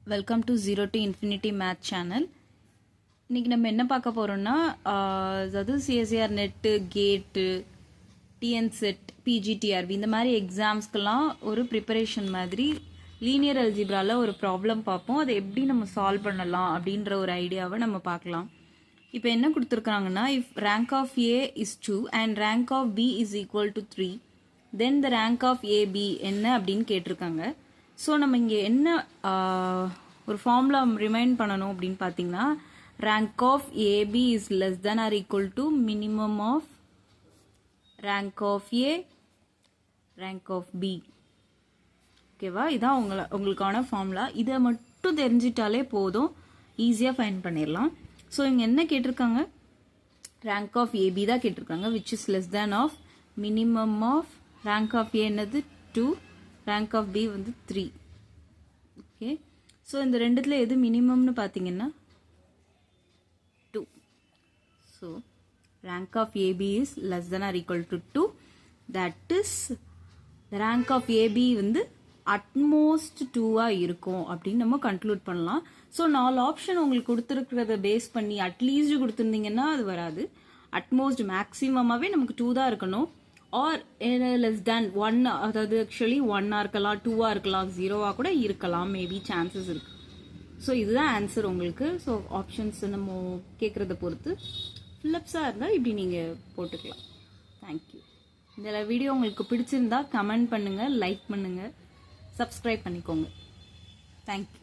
Welcome to zero to infinity math channel. இன்னைக்கு நம்ம என்ன பார்க்க போறோம்னா, அதாவது சிஎஸ்சிஆர் நெட்டு, கேட்டு, டிஎன் செட், பிஜிடிஆர்பி இந்த மாதிரி எக்ஸாம்ஸ்க்கெல்லாம் ஒரு ப்ரிப்பரேஷன் மாதிரி லீனியர் அல்ஜிப்ரால ஒரு ப்ராப்ளம் பார்ப்போம். அதை எப்படி நம்ம சால்வ் பண்ணலாம் அப்படின்ற ஒரு ஐடியாவை நம்ம பார்க்கலாம். இப்போ என்ன கொடுத்துருக்காங்கன்னா, if rank of A is 2 and rank of B is equal to 3 then the rank of AB என்ன அப்படின்னு கேட்டிருக்காங்க. ஸோ நம்ம இங்கே என்ன ஒரு ஃபார்முலா ரிமைண்ட் பண்ணணும் அப்படின்னு பார்த்தீங்கன்னா, rank of AB is less then or equal to minimum of rank of A rank of B. ஓகேவா? இதான் உங்களுக்கான ஃபார்முலா. இதை மட்டும் தெரிஞ்சிட்டாலே போதும், ஈஸியாக ஃபைண்ட் பண்ணிடலாம். ஸோ இங்கே என்ன கேட்டிருக்காங்க, ரேங்க் ஆஃப் ஏபி தான் கேட்டிருக்காங்க, which is less than of minimum of rank of A என்னது 2, ரேங்க் ஆஃப் பி வந்து 3. ஓகே, ஸோ இந்த ரெண்டுத்துல எது மினிமம்னு பார்த்தீங்கன்னா 2. So rank of AB is less then or equal to 2. That is rank of AB வந்து அட்மோஸ்ட் 2 இருக்கும் அப்படின்னு நம்ம கன்க்ளூட் பண்ணலாம். ஸோ 4 ஆப்ஷன் உங்களுக்கு கொடுத்துருக்கிறத பேஸ் பண்ணி அட்லீஸ்ட் கொடுத்துருந்தீங்கன்னா அது வராது. அட்மோஸ்ட் மேக்ஸிமமாகவே நமக்கு 2 தான் இருக்கணும். ஆர் லெஸ் தேன் 1, அதாவது ஆக்சுவலி 1 இருக்கலாம், 2 இருக்கலாம், 0 கூட இருக்கலாம், மேபி சான்சஸ் இருக்கு. ஸோ இதுதான் ஆன்சர் உங்களுக்கு. ஸோ ஆப்ஷன்ஸ் நம்ம கேட்குறத பொறுத்து ஃபில்லப்ஸாக இருந்தால் இப்படி நீங்கள் போட்டுக்கலாம். தேங்க்யூ. இந்த வீடியோ உங்களுக்கு பிடிச்சிருந்தா கமெண்ட் பண்ணுங்கள், லைக் பண்ணுங்கள், சப்ஸ்கிரைப் பண்ணிக்கோங்க. தேங்க்யூ.